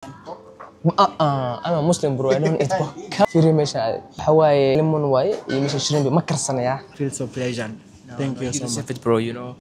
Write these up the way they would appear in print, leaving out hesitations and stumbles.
I'm a Muslim, bro. I don't eat pork. Firi meesha Hawaii lemon way iyo meesha shrimp ma karsanaya. Feel so pleasant. Thank you so much. Bro, you know.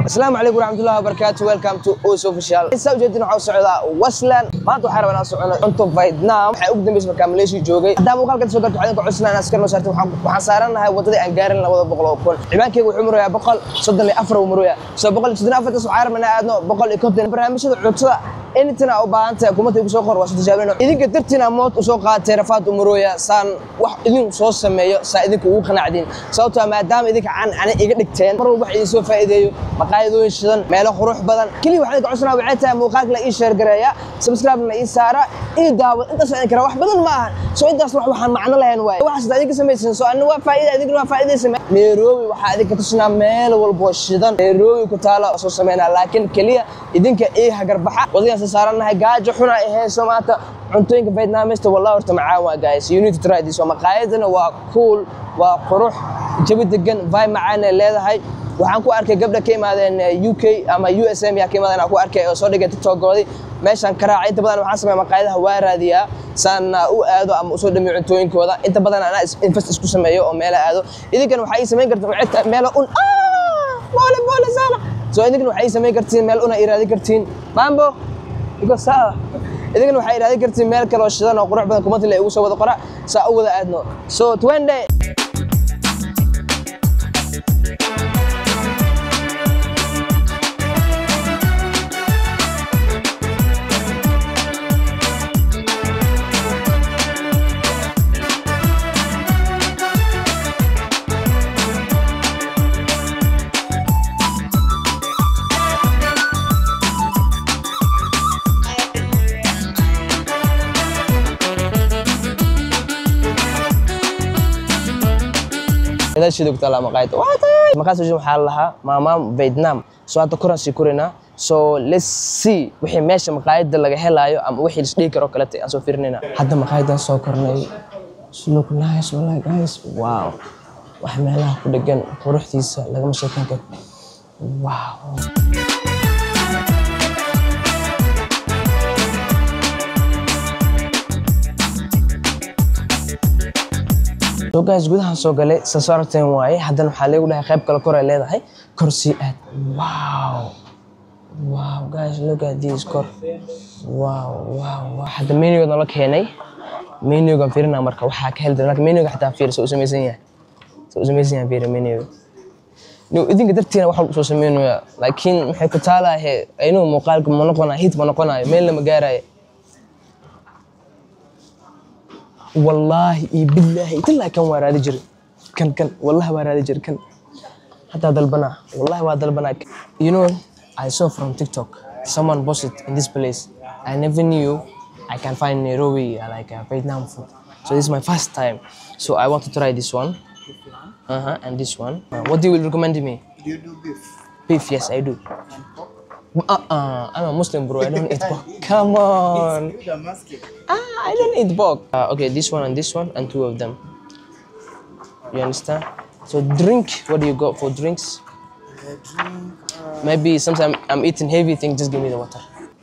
السلام عليكم ورحمة الله وبركاته. Welcome to O's Official. Insa ujeedin waxa socda Waslan. Maanta waxaan rabaa inaan socdo cunto Vietnam. Waxay ugu dambeysay markaa Malaysia joogay. Haddaba muuqaalka soo gaarto waxaan ku cusnaan askar noo saartay waxaan saaranahay wadadii aan gaarin 200,000. Ciwaankeygu wuxuu marayaa 134 maraya. Soo 134 taas waxaan rabnaa aadno 150 barnaamijyada cuntada intina u baahan tahay kumantii ugu soo qor waa soo tijaabino. Idinka dartina mood u soo qaatay rafaad u maraya saan wax idin soo sameeyo saa idinku ugu qanacdin. Sababtoo maadaama idinka aan iga dhigteen mar walba wax idin soo faa'iideeyo maqaayadooyin shidan meelo qurux badan kaliya waxaan ka cusnaa waxay tahay muuqaalka la ii share gareeya subscribe la ii saara ii daawo intaas aan kara wax badan ma ahan soo intaas waxaan macno lahayn waay waxa idinka sameeysan soo anna waa faa'iido idinka waa faa'iideysan Nairobi waxa idinka tusnaa meel walba shidan Nairobi ku taala soo sameeyna laakiin kaliya idinka ii hagarbaxa wadiyaan saaranahay gaajo xuna ee Soomaaliya cuntooyinka Vietnamese wallahi horta macaan waa guys you need to try this maqaayadana waa cool waa qurux jawi degan vibe macaan leedahay waxaan ku arkay gabdha ka imaadeen UK ama USM ya ka imaadeen ku arkay oo soo dhigay TikTok-goodi meeshan karaac inta badan waxaan sameeyaa maqaayadaha waa raadiyaa saan u aado ama soo dhamiyo cuntooyinkooda inta badan ana invest isku sameeyo oo meel aado idinkan waxa ay sameyn kartaa meel un boole sana soo idinkan waxa ay sameyn kartiin meel una iraadi kartiin mambo iko saa idinkan waxa ay iraadi kartiin meel kale oo shidan oo qurux badan kuma tilay ugu soo wada qora saa u wada aadno so 20 هذا الشيء اللي قلت لها مقايد مقايد وجه محلها ماما فيتنام سو هذا كرنسي كورينا سو ليتس سي وحي ماشي مقايد laga helayo ama wixii la dhigi karo kale aan soo fiirnayna hadda maqaayidan soo kornay look nice wallahi guys wow wax meelaha ku dhagan quruxdiisa laga ma sheekan karo wow So guys gudaha soo galay saarteen waaye haddana waxa leeyahay qayb kale kor ay leedahay kursi aad wow guys look at this kor wow hadda menu la keenay menu-ga fiirina marka waxa ka helday laakiin menu-ga xataa fiir soo sameeysan yahay fiir menu no idinka dartiina waxa soo sameeynayaa laakiin maxay ku taalahay inuu muuqaalka ma noqonayo hit ma noqonayo meel lama gaarayo والله بالله إلا كان ورا رجل كان والله ورا رجل كان حتى هذا البنا والله هذا البنا you know I saw from TikTok someone posted in this place I never knew I can find Nairobi like a Vietnam food so this is my first time so I want to try this one and this one what do you will recommend me Do you do beef yes I do I'm a Muslim, bro. I don't eat pork. Come on. I don't eat pork. Okay, this one and this one and two of them. You understand? So drink. What do you got for drinks? Maybe sometimes I'm eating heavy things. Just give me the water.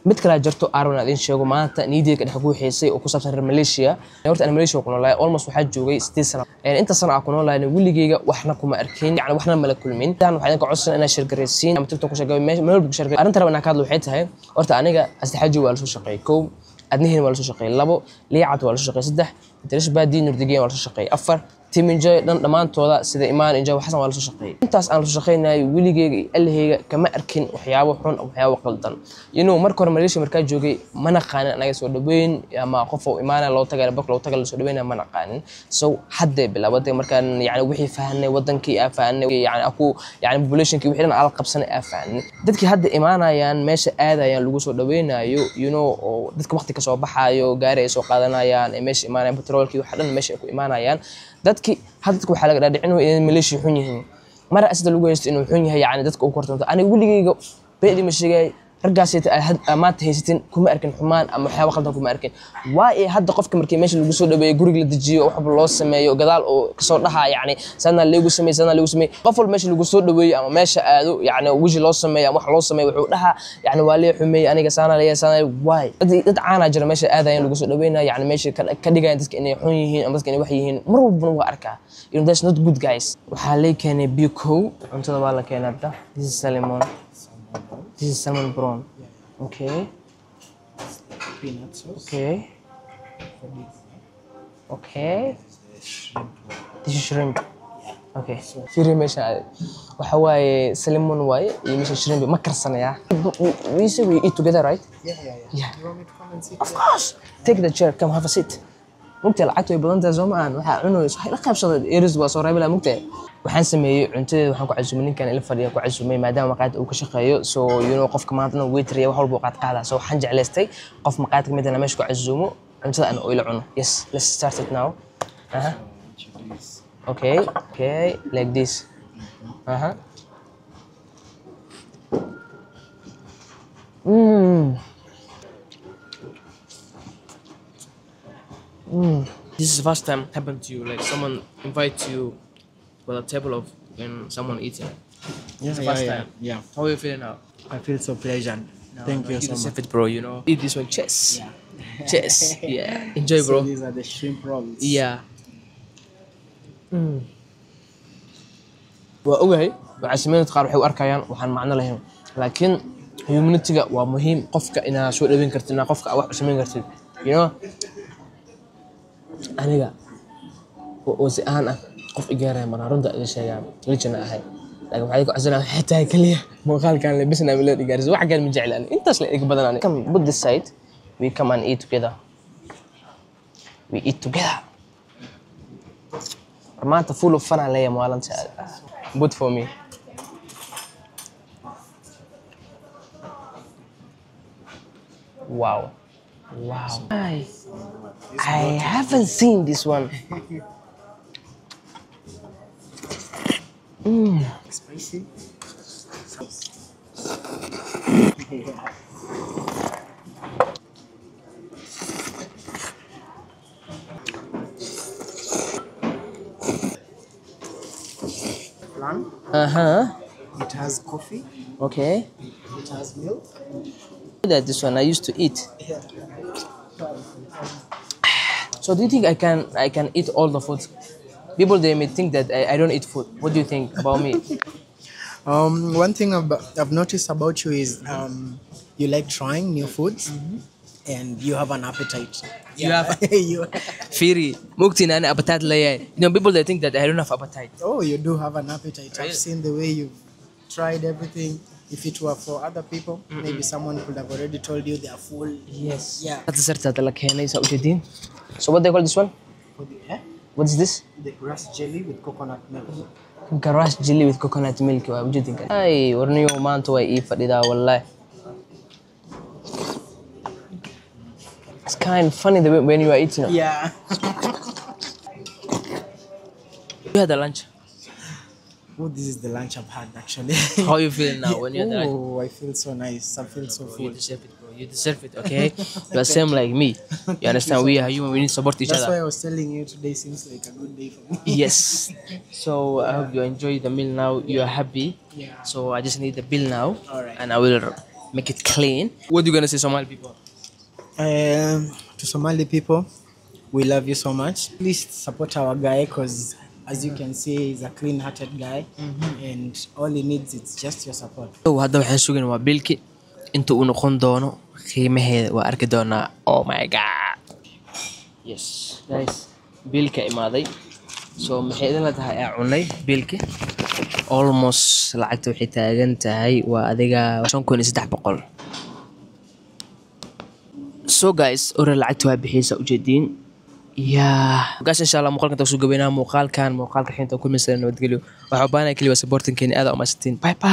mid kala jarto Aaron adin sheego maanta niideyga dhex ku xiisay oo ku saabsan reer Malaysia horta aan Malaysia ku noolahay almost waxa joogay 8 sano inta sano aan ku noolahay wiligeyga waxna kuma arkin yani waxna ma la kulmin tan waxaan ka codsan inaan shirgareysiin ama TikTok ku shaqeeyo meel ku shaqeeyo arinta rabana ka hadlo waxay tahay horta aniga astaxaji waa la soo shaqeeyay koow adnihin waa la soo shaqeeyay labo liicad waa la soo shaqeeyay saddex intirish baadii nurdigeen waa la soo shaqeeyay afar timinjay dhamaantooda sida imaan injaa waxsan waa la soo shaqeeyay intaas aan la soo shaqeynay wiligeyga allaheyga kama arkin waxyaabo xun waxyaabo qaldan marka hore Malaysia marka joogay mana qaanin anaga soo dhaweyn ama qof oo imaanay loo tagay bak loo tagay soo dhaweyn mana qaanin so hadda bilaawday markaan yani wixii fahanay wadankii afaanay yani aku yani populationkii wixii aan qabsanay afaanay dadkii hadda imaanayaan meesha aadayaan lagu soo dhaweynayo oo dadka waqti ka soo baxayo gaari ay soo qaadanayaan meesha imaanayaan petrolkii waxa dhan meesha ay ku imaanayaan dadki hadda waxa laga dhaadhicin in Malaysia xun yihiin mara asda lagu haysto inuu xun yahay yani dadka uu korto aniga wiligeyga beedi ma sheegay raggaasay maanta haysatin kuma arkin xumaan ama waxyaabo khaldan kuma arkin waa ee hadda qofka markii meesha lagu soo dhaweeyo guriga la dejiyo waxba loo sameeyo gadaal oo ka soo dhaxa yani sanad lagu sameeyo qof walba meesha lagu soo dhaweeyo ama meesha aado yani wiji loo sameeyo ama wax loo sameeyo wuxuu dhaha yani waa lee xumeeyay aniga saana waay dad caana jira meesha aadayaan lagu soo dhaweynaa yani meesha ka dhigayaan dadka inay xun yihiin ama dadka inay wax yihiin mar walba waa arkaa that's not good guys waxa lay keenay biko cuntada waa la keenay hadda this is salmon. This is salmon prawn. Okay. Peanut sauce. Okay. Okay. This is shrimp. Okay. Shrimp meesha waxa waaye salmon waaye iyo meesha shrimp ma karsanaya. We say we eat together, right? Yeah. Yeah. You want me to come and sit? Of course. Take the chair. Come have a seat. mugta lacagtu ay badan tahay Soomaan waxa cunayso waxa la qaybsaday eris waa soo reebay mugta waxaan sameeyay cuntadeeda waxaan ku casuumay ninkan ila fadhiya ku casuumay maadaama maqaayad uu ka shaqeeyo so qofka maanta waiter wax walba qaad qaada so waxaan jeclaystay qof maqaayad kamid ah meesha ku casuumo cuntada aan oo ila cuno yes let's start it now okay like this This is the first time happened to you, like someone invites you for a table of when someone eating. Yeah, It's the first time. Yeah. How are you feeling now? I feel so pleasant. Thank you so much. It, bro, eat this one, chess. Yeah. Chess. Yeah. Enjoy, bro. So these are the shrimp rolls. Yeah. Waa ogahay waxaasmeeyay qaar waxay u arkayaan waxaan macno lahayn laakiin humanity-ga waa muhiim qofka inaad soo dhaweyn kartid inaad qofka wax u sameyn kartid aniga oo si aan qof igaaray mararada ay sheegaan lijana ahay laakiin waxay ku cusubaan xitaa kaliya muuqaalkan la bisna meel igaaris wax gaan ma jeclaan intaas la iga badan come put this side we come and eat together Ramata full of fun alaya maalinta good for me wow I haven't seen this one. Spicy. Flan. It has coffee. Okay. It has milk. This one I used to eat. So do you think I can eat all the food? People they may think that I don't eat food. What do you think about me? One thing I've noticed about you is you like trying new foods and you have an appetite. You have you, Firi, muktin and appetite lay. People they think that I don't have appetite. oh, you do have an appetite. Really? I've seen the way you've tried everything. If it were for other people, maybe someone could have already told you they are full. Yes. Yeah. That's certain like Kenisa Ujedin. So what they call this one? For the, What's this? the grass jelly with coconut milk. Grass jelly with coconut milk. Ujedin. Ay, warniyo maanta way ii fadhidaa wallahi. It's kind of funny the way when you are eating. Yeah. You had a lunch. Oh, this is the lunch I've had actually. How you feel now when you had the lunch? Oh, I feel so nice. I feel so You full. deserve it, bro. You deserve it, okay? You are same like me. You understand? We are human. We need to support each That's why other. I was telling you today seems like a good day for me. Yes. So I hope you enjoy the meal now. You are happy. Yeah. So I just need the bill now. Alright. And I will make it clean. What are you going to say, Somali people? To Somali people, we love you so much. Please support our guy because as you can see, he's a clean-hearted guy and all he needs is just your support. hadda waxaan sugan waa biilki inta uu noqon doono qiimaheeda waa arki doonaa oh my god yes guys biilka imaaday so maxay idin la tahay aan cunay biilki almost lacagta waxay taagan tahay waa adiga 5300 so guys ora lacagta waa bixiysa ujeedin guys insha Allah muuqaalkan taasoo gabeynaa muuqaalka xinta ku miisaan nabadgelyo waxa u baahanay kaliya supporting keen aad u maasantiin bye bye